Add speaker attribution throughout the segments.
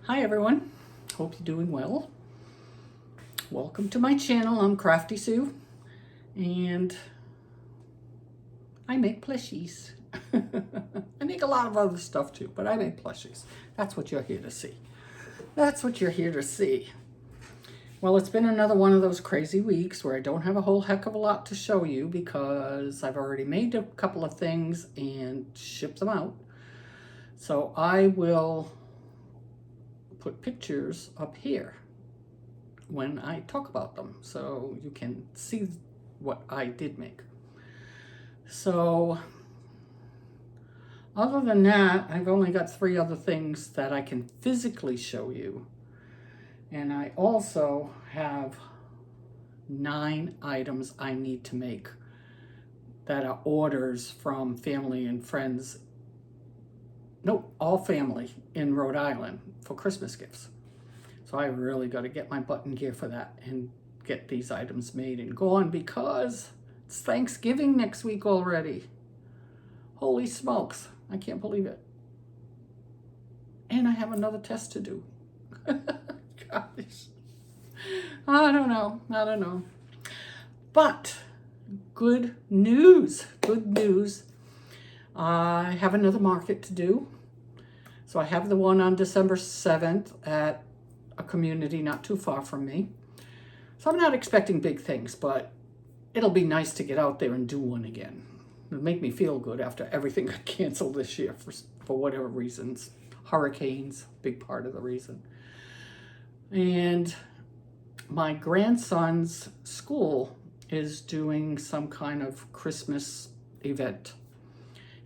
Speaker 1: Hi everyone, hope you're doing well. Welcome to my channel. I'm Crafty Sue and I make plushies. I make a lot of other stuff too, but I make plushies. That's what you're here to see. That's what you're here to see. Well, it's been another one of those crazy weeks where I don't have a whole heck of a lot to show you because I've already made a couple of things and shipped them out. So I will put pictures up here when I talk about them so you can see what I did make. So other than that, I've only got 3 other things that I can physically show you. And I also have 9 items I need to make that are orders from family and friends. No, all family in Rhode Island for Christmas gifts. So I really got to get my butt in gear for that and get these items made and gone because it's Thanksgiving next week already. Holy smokes, I can't believe it. And I have another test to do. Gosh. I don't know. But good news. I have another market to do. So I have the one on December 7th at a community not too far from me. So I'm not expecting big things, but it'll be nice to get out there and do one again. It'll make me feel good after everything got canceled this year for whatever reasons. Hurricanes, big part of the reason. And my grandson's school is doing some kind of Christmas event,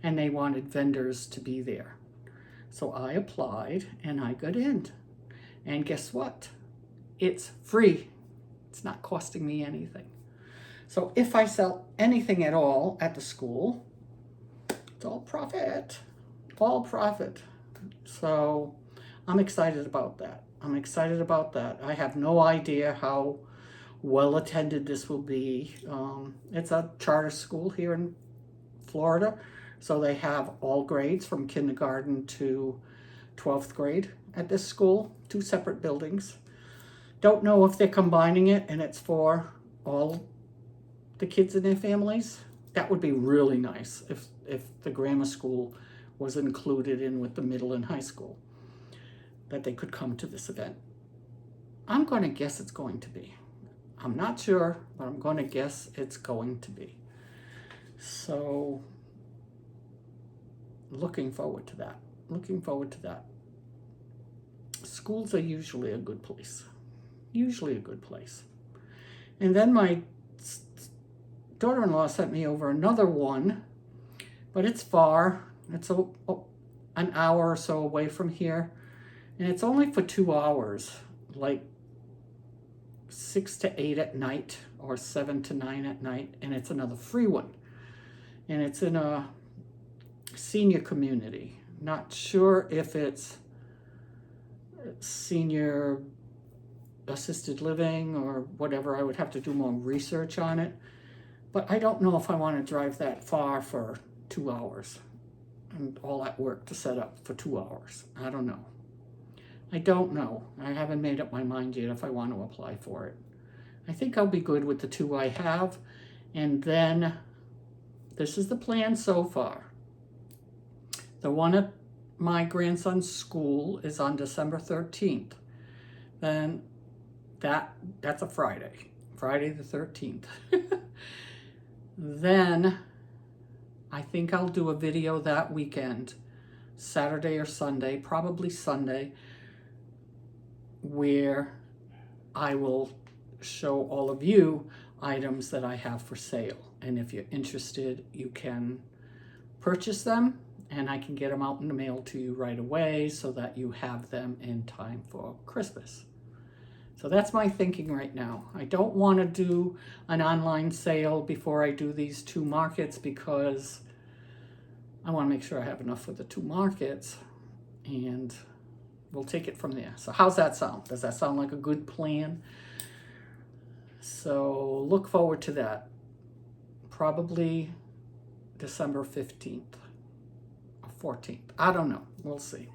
Speaker 1: and they wanted vendors to be there. So I applied and I got in. And guess what? It's free. It's not costing me anything. So if I sell anything at all at the school, it's all profit. All profit. So I'm excited about that. I have no idea how well attended this will be. It's a charter school here in Florida. So they have all grades from kindergarten to 12th grade at this school, 2 separate buildings. Don't know if they're combining it and it's for all the kids and their families. That would be really nice if the grammar school was included in with the middle and high school, that they could come to this event. I'm going to guess it's going to be. I'm not sure, but I'm going to guess it's going to be. So looking forward to that. Schools are usually a good place. And then my daughter-in-law sent me over another one, but it's far. It's an hour or so away from here. And it's only for 2 hours, like 6 to 8 at night or 7 to 9 at night. And it's another free one. And it's in a senior community. Not sure if it's senior assisted living or whatever. I would have to do more research on it. But I don't know if I want to drive that far for 2 hours and all that work to set up for 2 hours. I don't know. I haven't made up my mind yet if I want to apply for it. I think I'll be good with the 2 I have. And then this is the plan so far. The one at my grandson's school is on December 13th. Then that's a Friday the 13th. Then I think I'll do a video that weekend, Saturday or Sunday, probably Sunday, where I will show all of you items that I have for sale. And if you're interested, you can purchase them and I can get them out in the mail to you right away so that you have them in time for Christmas. So that's my thinking right now. I don't want to do an online sale before I do these 2 markets because I want to make sure I have enough for the 2 markets, and we'll take it from there. So how's that sound? Does that sound like a good plan? So look forward to that. Probably December 15th or 14th. I don't know. We'll see.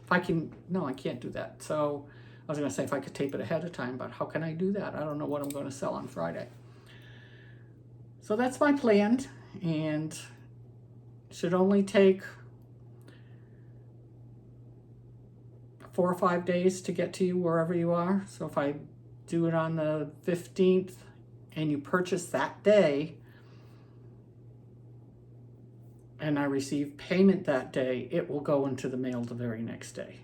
Speaker 1: If I can, no, I can't do that. So I was going to say if I could tape it ahead of time, but how can I do that? I don't know what I'm going to sell on Friday. So that's my plan, and should only take 4 or 5 days to get to you wherever you are. So if I do it on the 15th and you purchase that day and I receive payment that day, it will go into the mail the very next day.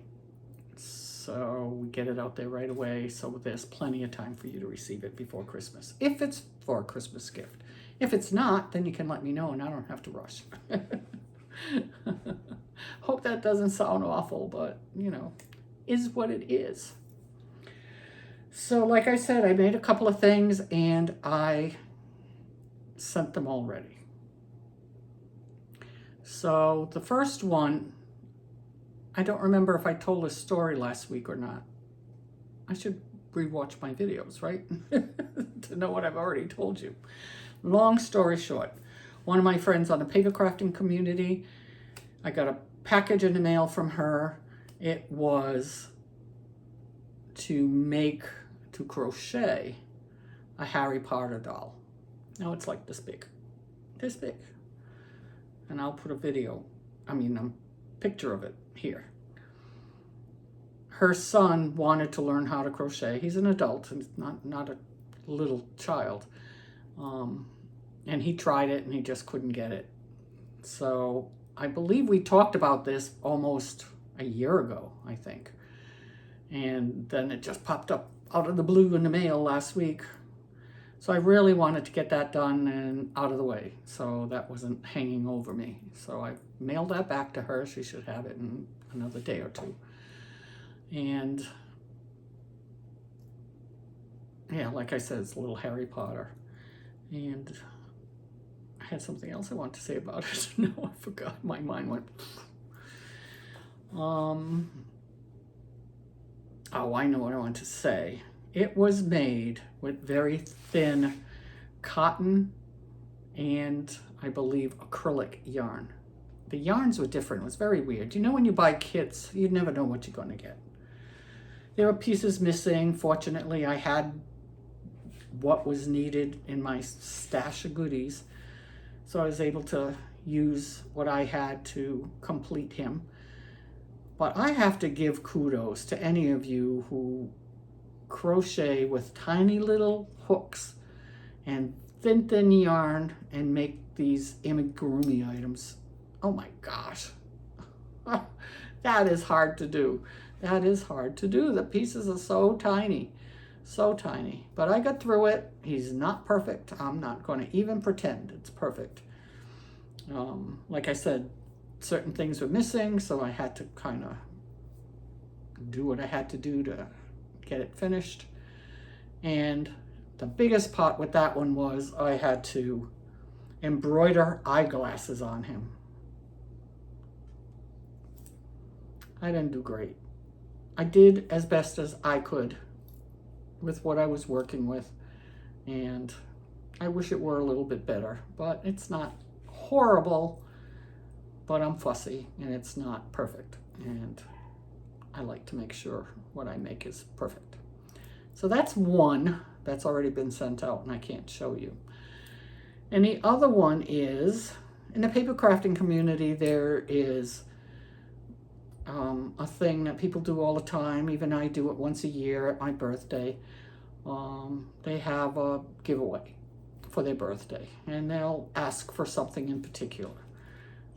Speaker 1: So we get it out there right away, so there's plenty of time for you to receive it before Christmas, if it's for a Christmas gift. If it's not, then you can let me know and I don't have to rush. Hope that doesn't sound awful, but you know, is what it is. So like I said, I made a couple of things and I sent them already. So the first one, I don't remember if I told a story last week or not. I should rewatch my videos, right? To know what I've already told you. Long story short, one of my friends on the paper crafting community, I got a package in the mail from her. It was to crochet a Harry Potter doll. Now it's like this big. And I'll put a picture of it here. Her son wanted to learn how to crochet. He's an adult and not a little child. And he tried it and he just couldn't get it. So I believe we talked about this almost a year ago, I think. And then it just popped up out of the blue in the mail last week. So I really wanted to get that done and out of the way, so that wasn't hanging over me. So I mailed that back to her. She should have it in another day or two. And yeah, like I said, it's a little Harry Potter. And I had something else I wanted to say about it. No, I forgot. My mind went. Oh, I know what I want to say. It was made with very thin cotton and I believe acrylic yarn. The yarns were different. It was very weird. You know, when you buy kits, you never know what you're going to get. There were pieces missing. Fortunately, I had what was needed in my stash of goodies. So I was able to use what I had to complete him. But I have to give kudos to any of you who crochet with tiny little hooks and thin yarn and make these amigurumi items. Oh my gosh. That is hard to do. That is hard to do. The pieces are so tiny. So tiny. But I got through it. He's not perfect. I'm not going to even pretend it's perfect. Like I said, certain things were missing, so I had to kind of do what I had to do to get it finished. And the biggest part with that one was I had to embroider eyeglasses on him. I didn't do great. I did as best as I could with what I was working with, and I wish it were a little bit better, but it's not horrible, but I'm fussy and it's not perfect, and I like to make sure what I make is perfect. So that's one that's already been sent out and I can't show you. And the other one is, in the paper crafting community, there is a thing that people do all the time. Even I do it once a year at my birthday. They have a giveaway for their birthday, and they'll ask for something in particular.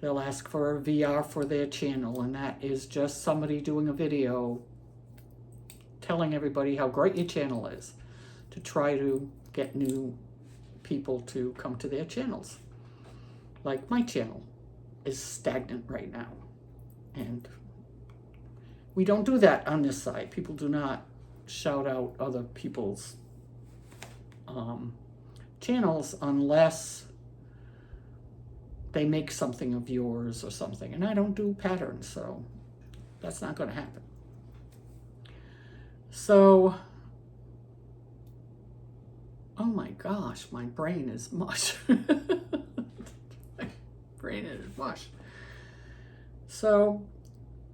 Speaker 1: They'll ask for a VR for their channel, and that is just somebody doing a video telling everybody how great your channel is, to try to get new people to come to their channels. Like my channel is stagnant right now, and we don't do that on this side. People do not shout out other people's channels unless they make something of yours or something, and I don't do patterns, so that's not going to happen. So, oh my gosh, my brain is mush. My brain is mush. So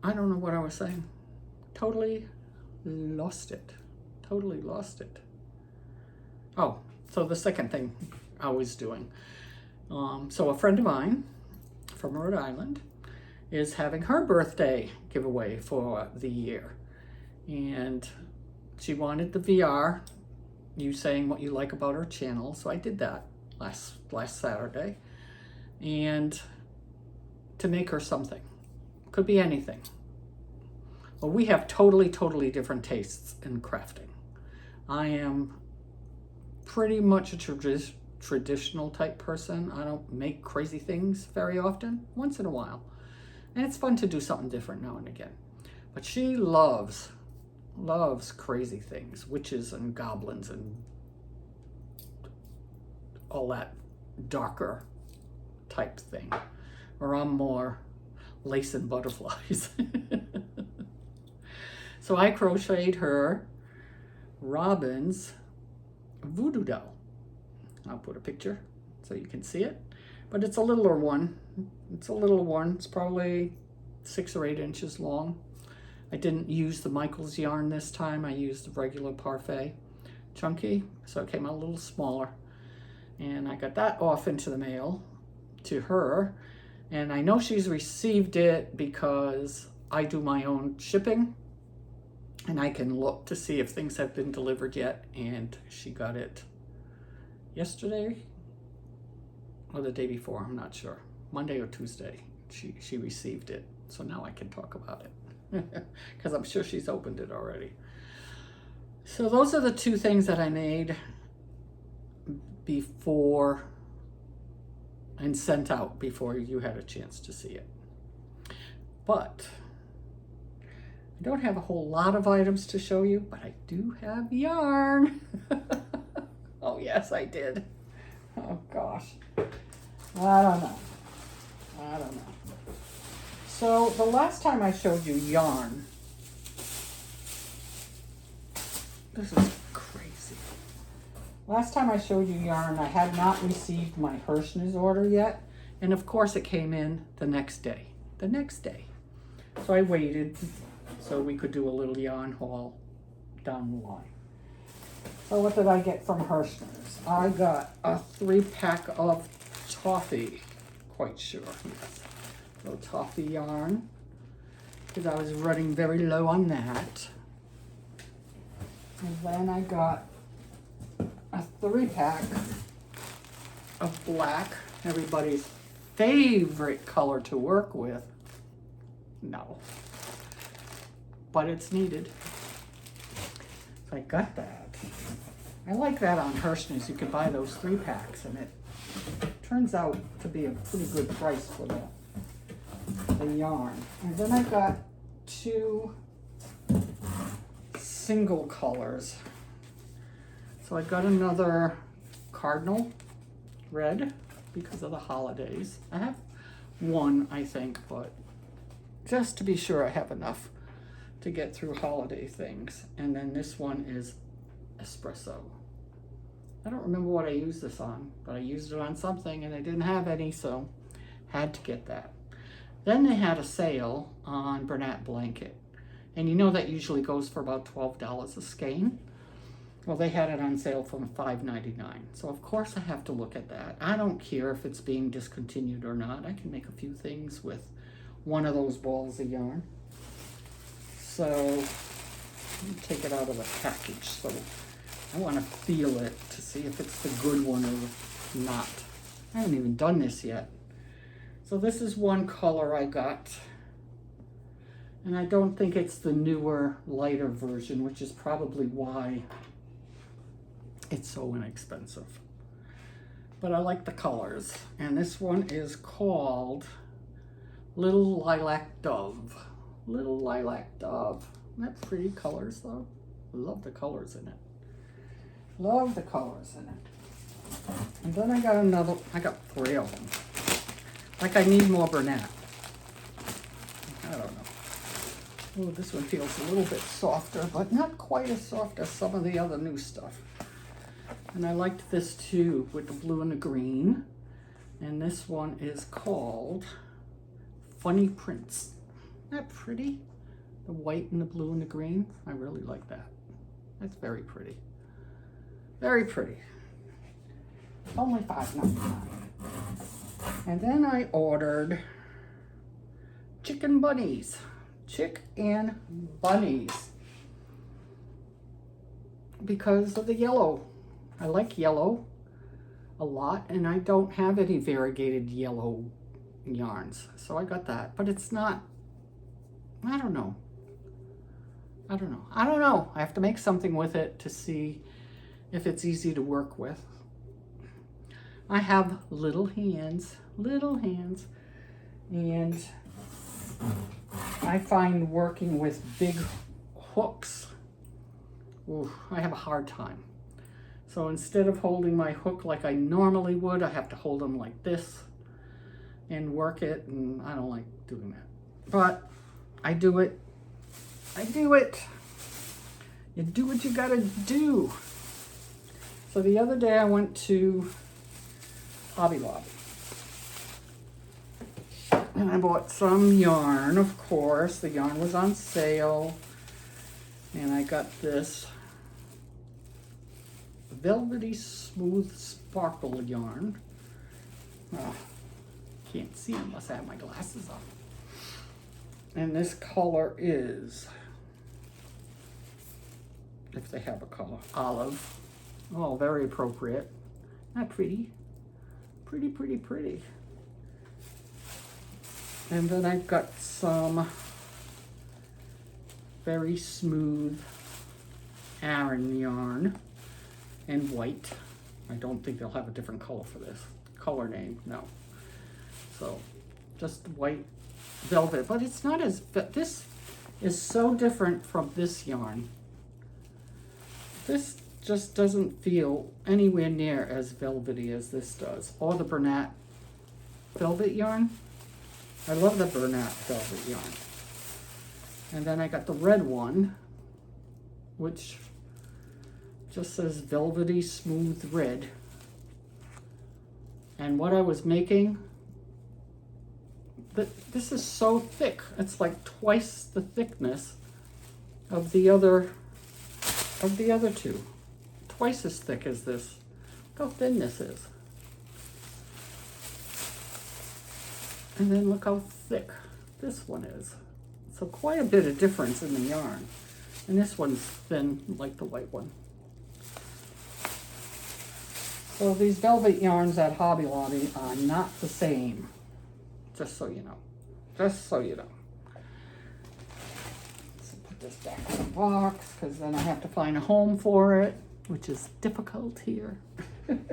Speaker 1: I don't know what I was saying. Totally lost it. Totally lost it. Oh, so the second thing I was doing. So a friend of mine from Rhode Island is having her birthday giveaway for the year. And she wanted the VR, you saying what you like about her channel. So I did that last Saturday. And to make her something. Could be anything. Well, we have totally different tastes in crafting. I am pretty much a traditional type person. I don't make crazy things very often, once in a while. And it's fun to do something different now and again. But she loves crazy things, witches and goblins and all that darker type thing. Or I'm more lace and butterflies. So I crocheted her Robin's voodoo doll. I'll put a picture so you can see it. But it's a littler one. It's a little one. It's probably 6 or 8 inches long. I didn't use the Michael's yarn this time. I used the regular Parfait chunky, so it came out a little smaller. And I got that off into the mail to her. And I know she's received it because I do my own shipping. And I can look to see if things have been delivered yet. And she got it yesterday or the day before, I'm not sure. Monday or Tuesday, she received it. So now I can talk about it because I'm sure she's opened it already. So those are the 2 things that I made before and sent out before you had a chance to see it. But I don't have a whole lot of items to show you, but I do have yarn. Oh, yes, I did. Oh, gosh. I don't know. So the last time I showed you yarn, this is crazy. Last time I showed you yarn, I had not received my Hirschner's order yet. And of course it came in the next day. So I waited so we could do a little yarn haul down the line. So what did I get from Hirschner's? I got a 3-pack of toffee, quite sure, yes. So toffee yarn, because I was running very low on that. And then I got a 3-pack of black, everybody's favorite color to work with. No, but it's needed. So I got that. I like that on Hirschner's. You can buy those 3-packs, and it turns out to be a pretty good price for the yarn. And then I got 2 single colors. So I got another cardinal red because of the holidays. I have 1, I think, but just to be sure I have enough to get through holiday things. And then this one is espresso. I don't remember what I used this on, but I used it on something and I didn't have any, so had to get that. Then they had a sale on Bernat blanket. And you know that usually goes for about $12 a skein. Well, they had it on sale for $5.99. So of course I have to look at that. I don't care if it's being discontinued or not. I can make a few things with one of those balls of yarn. So let me take it out of the package. So I want to feel it to see if it's the good one or not. I haven't even done this yet. So this is one color I got. And I don't think it's the newer, lighter version, which is probably why it's so inexpensive. But I like the colors. And this one is called Little Lilac Dove. Little Lilac Dove. That's pretty colors though. I love the colors in it. Love the colors in it. And then I got 3 of them. Like I need more Bernat. I don't know. Oh, this one feels a little bit softer, but not quite as soft as some of the other new stuff. And I liked this too, with the blue and the green. And this one is called Funny Prints. that pretty? The white and the blue and the green. I really like that. That's very pretty. Very pretty. Only $5.99. And then I ordered chicken bunnies. Chicken bunnies. Because of the yellow. I like yellow a lot, and I don't have any variegated yellow yarns. So I got that. But it's not, I don't know. I don't know. I don't know. I have to make something with it to see if it's easy to work with. I have little hands, and I find working with big hooks, ooh, I have a hard time. So instead of holding my hook like I normally would, I have to hold them like this and work it, and I don't like doing that. But I do it. I do it. You do what you gotta do. So the other day I went to Hobby Lobby. And I bought some yarn, of course. The yarn was on sale. And I got this velvety smooth sparkle yarn. Oh, can't see unless I have my glasses on. And this color is, if they have a color, olive. Oh, very appropriate. Not pretty. Pretty, pretty, pretty. And then I've got some very smooth Aran yarn and white. I don't think they'll have a different color for this. Color name, no. So just white velvet, but it's not as, this is so different from this yarn. This just doesn't feel anywhere near as velvety as this does, or the Bernat velvet yarn. I love the Bernat velvet yarn. And then I got the red one, which just says velvety smooth red. And what I was making, this is so thick. It's like twice the thickness of the other two. Twice as thick as this. Look how thin this is. And then look how thick this one is. So quite a bit of difference in the yarn. And this one's thin like the white one. So these velvet yarns at Hobby Lobby are not the same. Just so you know. Just so you know. So put this back in the box, because then I have to find a home for it, which is difficult here. And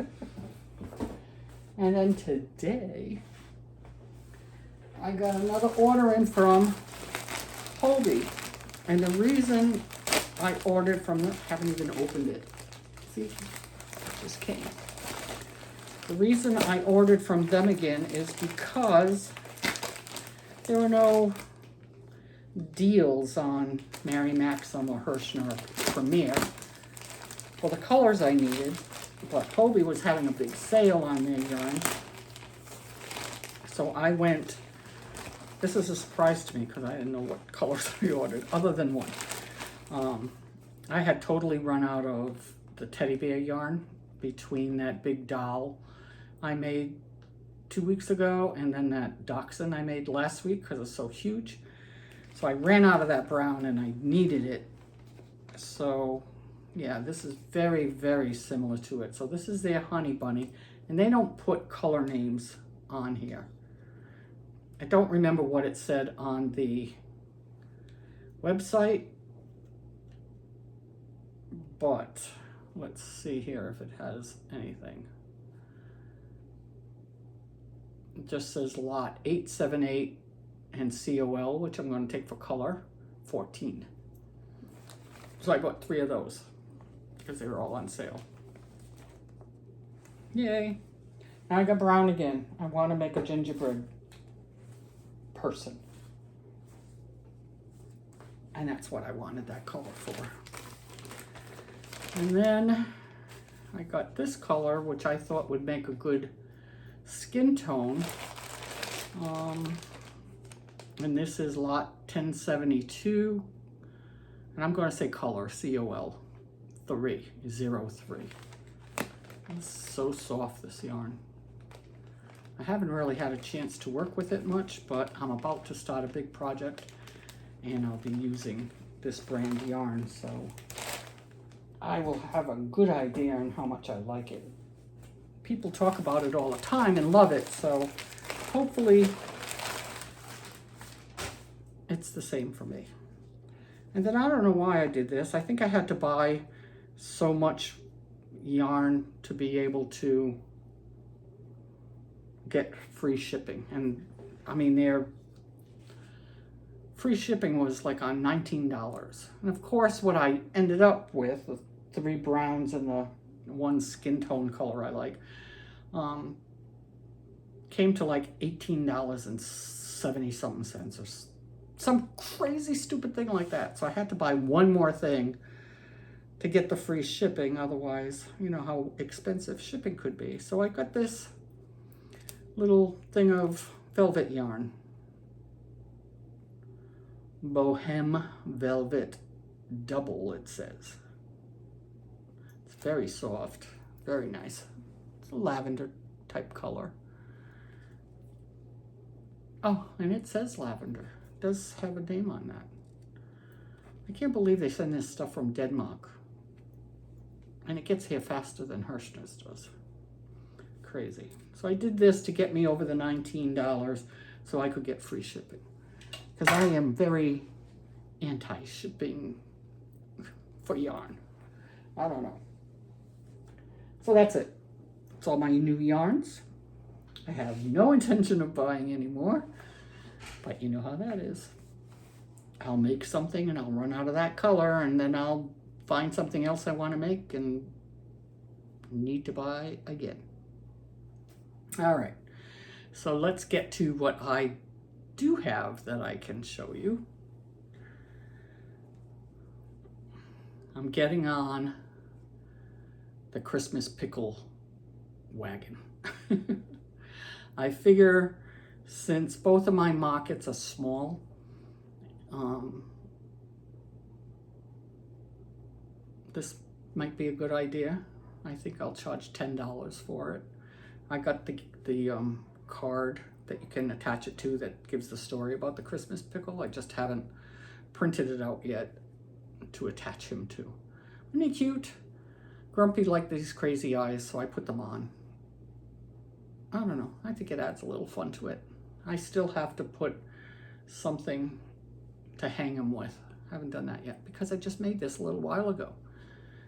Speaker 1: then today, I got another order in from Hobie. And the reason I ordered from them, haven't even opened it. See, it just came. The reason I ordered from them again is because there were no deals on Mary Maxim or Hirschner or Premier for the colors I needed, but Hobie was having a big sale on their yarn. So I went, this is a surprise to me because I didn't know what colors I ordered, other than one. I had totally run out of the teddy bear yarn between that big doll I made 2 weeks ago and then that dachshund I made last week because it's so huge. So I ran out of that brown and I needed it. So yeah, this is very, very similar to it. So this is their honey bunny, and they don't put color names on here. I don't remember what it said on the website, but let's see here if it has anything. It just says lot 878 and COL, which I'm going to take for color 14. So I bought 3 of those because they were all on sale. Yay. Now I got brown again. I want to make a gingerbread person. And that's what I wanted that color for. And then I got this color, which I thought would make a good skin tone. And this is lot 1072, and I'm going to say color, COL 303. It's so soft, this yarn. I haven't really had a chance to work with it much, but I'm about to start a big project and I'll be using this brand yarn, so I will have a good idea on how much I like it. People talk about it all the time and love it, so hopefully it's the same for me. And then I don't know why I did this. I think I had to buy so much yarn to be able to get free shipping. And I mean, their free shipping was like on $19. And of course, what I ended up with, the 3 browns and the 1 skin tone color I like, came to like $18.70-something or some crazy stupid thing like that. So I had to buy one more thing to get the free shipping. Otherwise, you know how expensive shipping could be. So I got this little thing of velvet yarn. Bohem Velvet Double, it says. It's very soft, very nice. It's a lavender type color. Oh, and it says lavender. It does have a name on that. I can't believe they send this stuff from Denmark. And it gets here faster than Hirschner's does. Crazy. So I did this to get me over the $19 so I could get free shipping. Because I am very anti-shipping for yarn. I don't know. So that's it. That's all my new yarns. I have no intention of buying any more, but you know how that is. I'll make something and I'll run out of that color, and then I'll find something else I want to make and need to buy again. All right, so let's get to what I do have that I can show you. I'm getting on the Christmas pickle wagon. I figure since both of my markets are small, this might be a good idea. I think I'll charge $10 for it. I got the card that you can attach it to that gives the story about the Christmas pickle. I just haven't printed it out yet to attach him to. Isn't he cute? Grumpy liked these crazy eyes, so I put them on. I don't know. I think it adds a little fun to it. I still have to put something to hang him with. I haven't done that yet because I just made this a little while ago.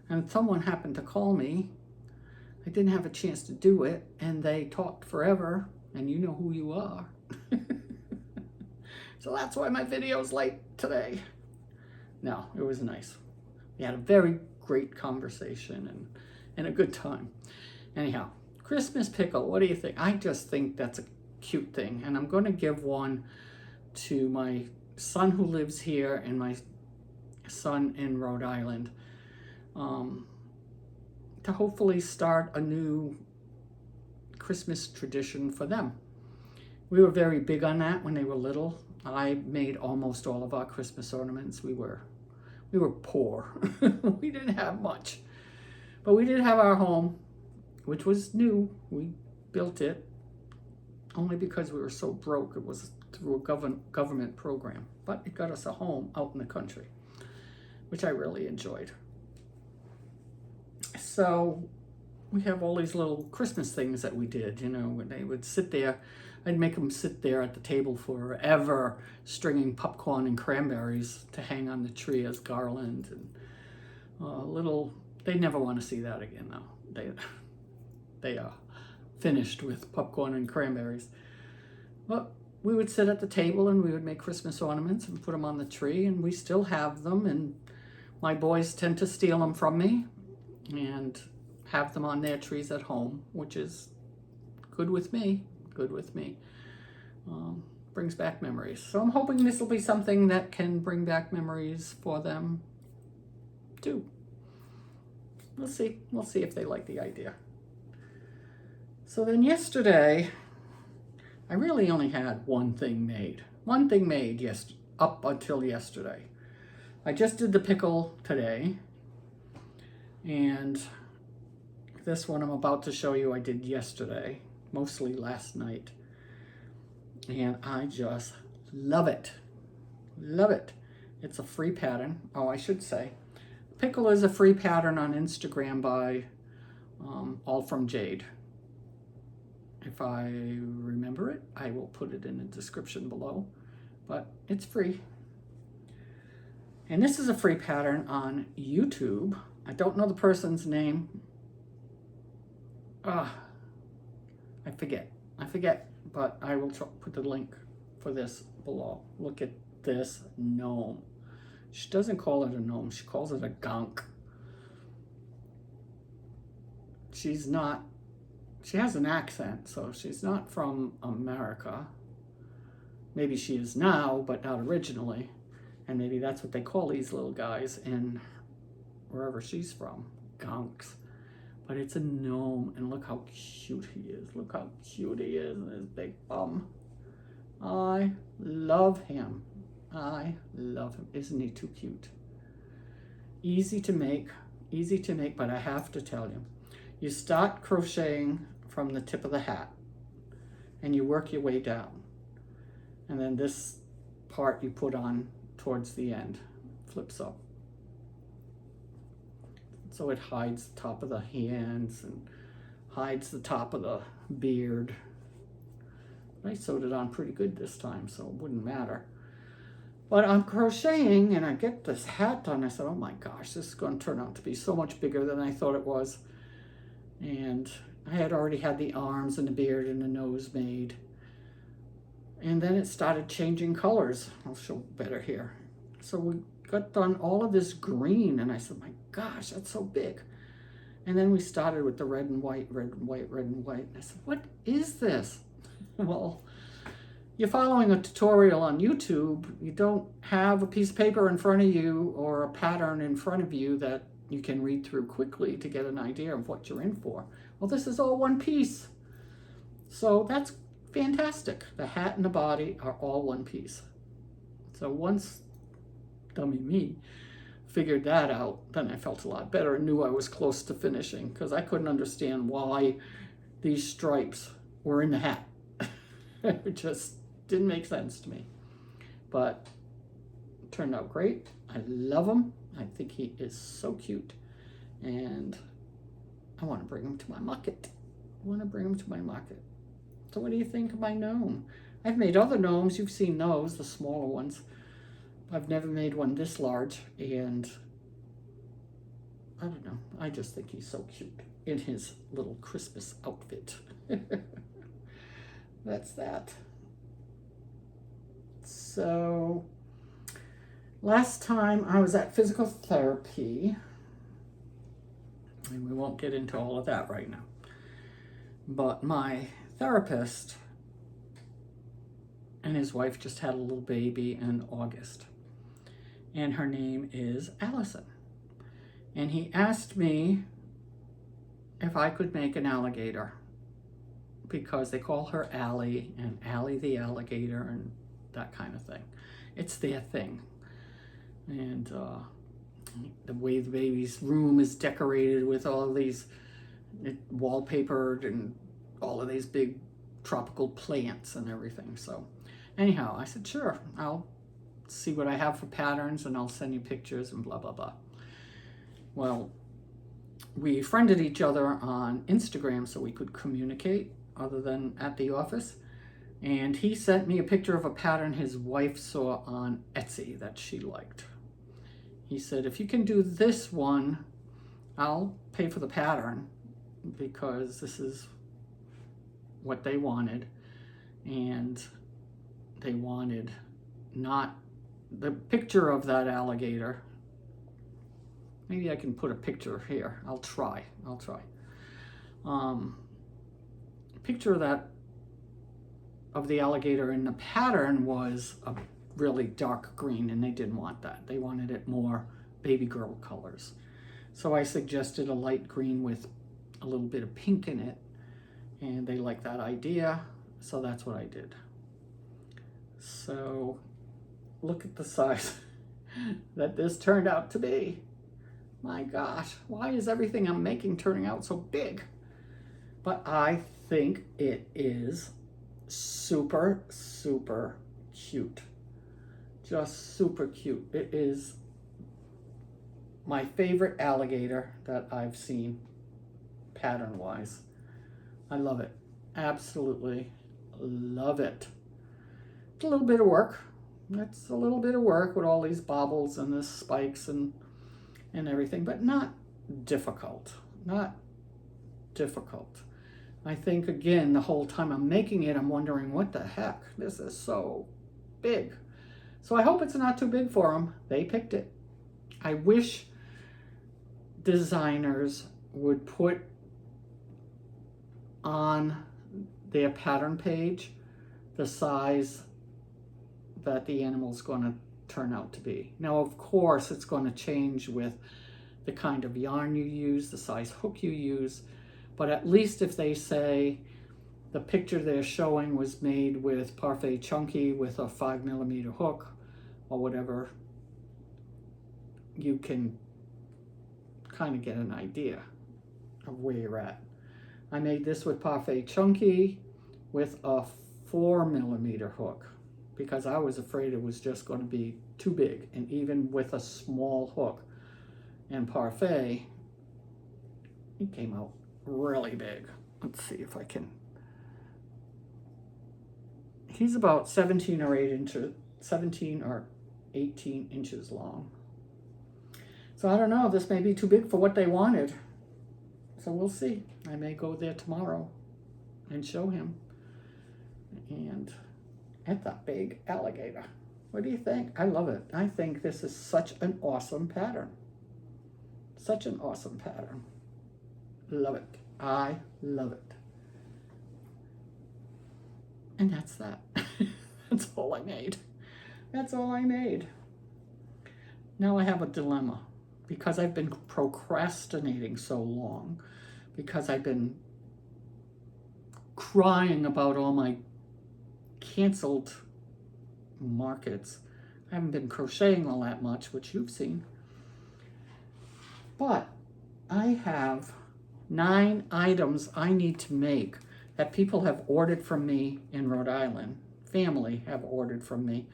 Speaker 1: And someone happened to call me. I didn't have a chance to do it, and they talked forever, and you know who you are. So that's why my video's late today. No, it was nice. We had a very great conversation and a good time. Anyhow, Christmas pickle, what do you think? I just think that's a cute thing, and I'm going to give one to my son who lives here and my son in Rhode Island, to hopefully start a new Christmas tradition for them. We were very big on that when they were little. I made almost all of our Christmas ornaments. We were poor. We didn't have much, but we did have our home, which was new. We built it only because we were so broke. It was through a government program, but it got us a home out in the country, which I really enjoyed. So we have all these little Christmas things that we did, you know, when they would sit there. I'd make them sit there at the table forever, stringing popcorn and cranberries to hang on the tree as garland. And they never want to see that again, though. They are finished with popcorn and cranberries. But we would sit at the table and we would make Christmas ornaments and put them on the tree, and we still have them, and my boys tend to steal them from me and have them on their trees at home, which is good with me. Brings back memories. So I'm hoping this will be something that can bring back memories for them too. We'll see if they like the idea. So then yesterday, I really only had one thing made up until yesterday. I just did the pickle today, and this one I'm about to show you I did yesterday, mostly last night, and I just love it. Love it. It's a free pattern. Oh, I should say, Pickle is a free pattern on Instagram by All from Jade. If I remember it, I will put it in the description below, but it's free. And this is a free pattern on YouTube. I don't know the person's name. I forget, but I will put the link for this below. Look at this gnome. She doesn't call it a gnome, she calls it a gonk. She has an accent, so she's not from America. Maybe she is now, but not originally. And maybe that's what they call these little guys in wherever she's from, gonks. But it's a gnome, and look how cute he is. Look how cute he is, and his big bum. I love him. I love him. Isn't he too cute? Easy to make, but I have to tell you, you start crocheting from the tip of the hat, and you work your way down. And then this part you put on towards the end, flips up. So it hides the top of the hands and hides the top of the beard. I sewed it on pretty good this time, so it wouldn't matter. But I'm crocheting and I get this hat done. I said, oh my gosh, this is going to turn out to be so much bigger than I thought it was. And I had already had the arms and the beard and the nose made. And then it started changing colors. I'll show better here. So we got done all of this green, and I said, my gosh, that's so big. And then we started with the red and white, red and white, red and white. And I said, what is this? Well, you're following a tutorial on YouTube. You don't have a piece of paper in front of you or a pattern in front of you that you can read through quickly to get an idea of what you're in for. Well, this is all one piece. So that's fantastic. The hat and the body are all one piece. So once dummy me figured that out, then I felt a lot better and knew I was close to finishing, because I couldn't understand why these stripes were in the hat. It just didn't make sense to me. But it turned out great. I love him. I think he is so cute. And I want to bring him to my market. So what do you think of my gnome? I've made other gnomes. You've seen those, the smaller ones. I've never made one this large, and I don't know. I just think he's so cute in his little Christmas outfit. That's that. So last time I was at physical therapy, and we won't get into all of that right now, but my therapist and his wife just had a little baby in August, and her name is Allison. And he asked me if I could make an alligator, because they call her Allie, and Allie the alligator, and that kind of thing. It's their thing. And the way the baby's room is decorated with all of these wallpapered and all of these big tropical plants and everything. So anyhow, I said, sure, I'll see what I have for patterns and I'll send you pictures and blah, blah, blah. Well, we friended each other on Instagram so we could communicate other than at the office. And he sent me a picture of a pattern his wife saw on Etsy that she liked. He said, if you can do this one, I'll pay for the pattern, because this is what they wanted. And they wanted not the picture of that alligator. Maybe I can put a picture here. I'll try. Picture of the alligator in the pattern was a really dark green, and they didn't want that. They wanted it more baby girl colors. So I suggested a light green with a little bit of pink in it, and they liked that idea, so that's what I did. So look at the size that this turned out to be. My gosh, why is everything I'm making turning out so big? But I think it is super, super cute. Just super cute. It is my favorite alligator that I've seen pattern-wise. I love it. Absolutely love it. It's a little bit of work. It's a little bit of work with all these bobbles and the spikes and everything, but not difficult. Not difficult. I think, again, the whole time I'm making it, I'm wondering, what the heck? This is so big. So I hope it's not too big for them. They picked it. I wish designers would put on their pattern page the size that the animal's going to turn out to be. Now, of course, it's going to change with the kind of yarn you use, the size hook you use, but at least if they say the picture they're showing was made with Parfait Chunky with a 5mm hook or whatever, you can kind of get an idea of where you're at. I made this with Parfait Chunky with a 4mm hook because I was afraid it was just going to be too big, and even with a small hook and Parfait, it came out really big. Let's see if I can. He's about 17 or 18 inches long. So I don't know, this may be too big for what they wanted. So we'll see. I may go there tomorrow and show him. And it's a big alligator. What do you think? I love it. I think this is such an awesome pattern. Such an awesome pattern. Love it. I love it. And that's that. That's all I made. That's all I made. Now I have a dilemma because I've been procrastinating so long, because I've been crying about all my canceled markets. I haven't been crocheting all that much, which you've seen. But I have 9 items I need to make that people have ordered from me in Rhode Island. Family have ordered from me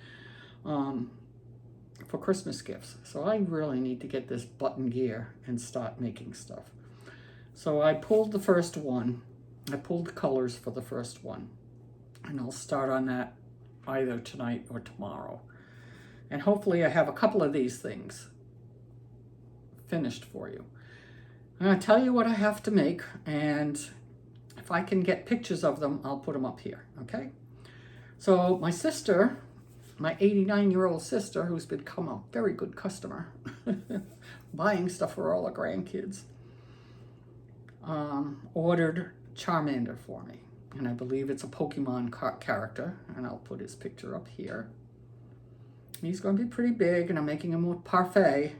Speaker 1: for Christmas gifts. So I really need to get this button gear and start making stuff. So I pulled the first one. I pulled the colors for the first one. And I'll start on that either tonight or tomorrow. And hopefully I have a couple of these things finished for you. I'm going to tell you what I have to make, and if I can get pictures of them, I'll put them up here, okay? So my sister, my 89-year-old sister, who's become a very good customer, buying stuff for all the grandkids, ordered Charmander for me. And I believe it's a Pokemon character, and I'll put his picture up here. He's going to be pretty big, and I'm making him with Parfait.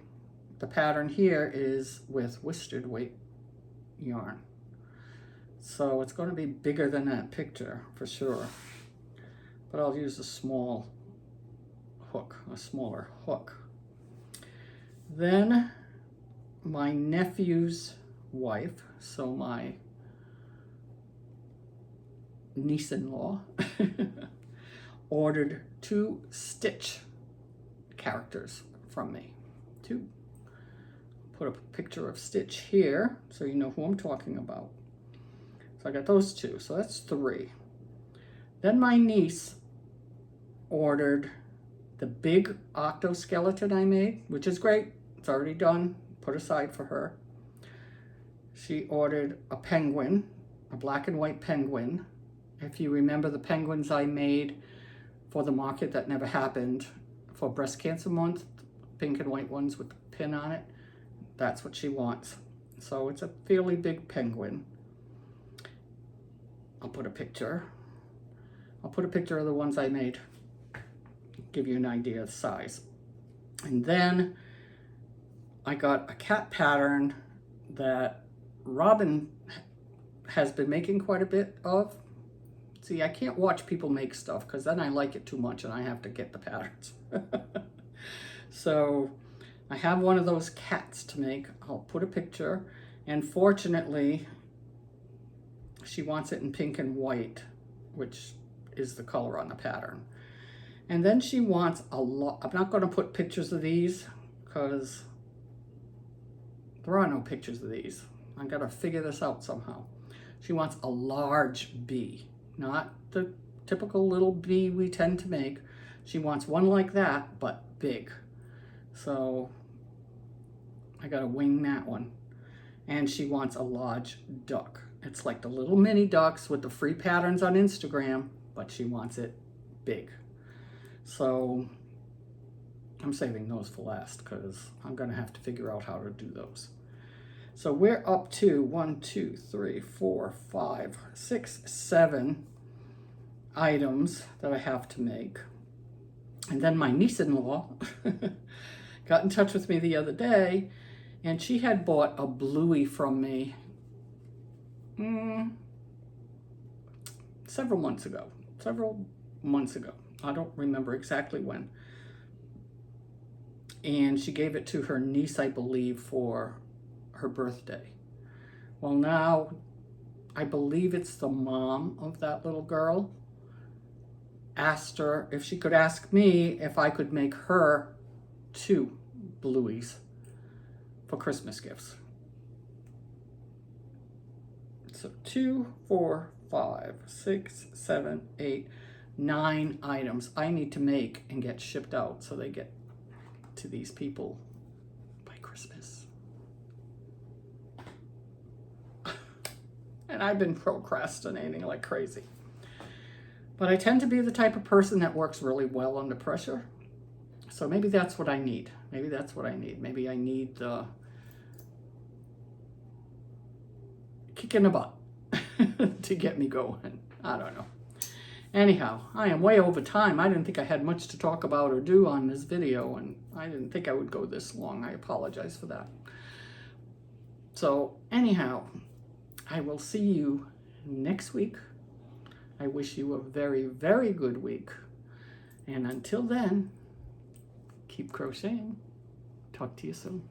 Speaker 1: The pattern here is with worsted weight yarn. So it's going to be bigger than that picture for sure. But I'll use a small hook, a smaller hook. Then my nephew's wife, so my niece-in-law, ordered 2 Stitch characters from me. 2. Put a picture of Stitch here so you know who I'm talking about. So I got those 2, so that's 3. Then my niece ordered the big octoskeleton I made, which is great. It's already done, put aside for her. She ordered a penguin, a black and white penguin. If you remember the penguins I made for the market that never happened for Breast Cancer Month, pink and white ones with the pin on it, that's what she wants. So it's a fairly big penguin. I'll put a picture. I'll put a picture of the ones I made. Give you an idea of the size. And then I got a cat pattern that Robin has been making quite a bit of. See, I can't watch people make stuff because then I like it too much and I have to get the patterns. So I have one of those cats to make. I'll put a picture, and fortunately she wants it in pink and white, which is the color on the pattern. And then she wants a lot. I'm not going to put pictures of these because there are no pictures of these. I got to figure this out somehow. She wants a large bee, not the typical little bee we tend to make. She wants one like that, but big. So I got to wing that one. And she wants a large duck. It's like the little mini ducks with the free patterns on Instagram, but she wants it big. So I'm saving those for last because I'm going to have to figure out how to do those. So we're up to 1, 2, 3, 4, 5, 6, 7 items that I have to make. And then my niece-in-law got in touch with me the other day, and she had bought a bluey from me several months ago. I don't remember exactly when. And she gave it to her niece, I believe, for her birthday. Well, now I believe it's the mom of that little girl asked her if she could ask me if I could make her 2 blueys for Christmas gifts. So 2, 4, 5, 6, 7, 8, 9 items I need to make and get shipped out so they get to these people by Christmas. And I've been procrastinating like crazy. But I tend to be the type of person that works really well under pressure. So maybe that's what I need. Maybe Maybe I need the kick in the butt to get me going. I don't know. Anyhow, I am way over time. I didn't think I had much to talk about or do on this video, and I didn't think I would go this long. I apologize for that. So anyhow, I will see you next week. I wish you a very, very good week. And until then, keep crocheting. Talk to you soon.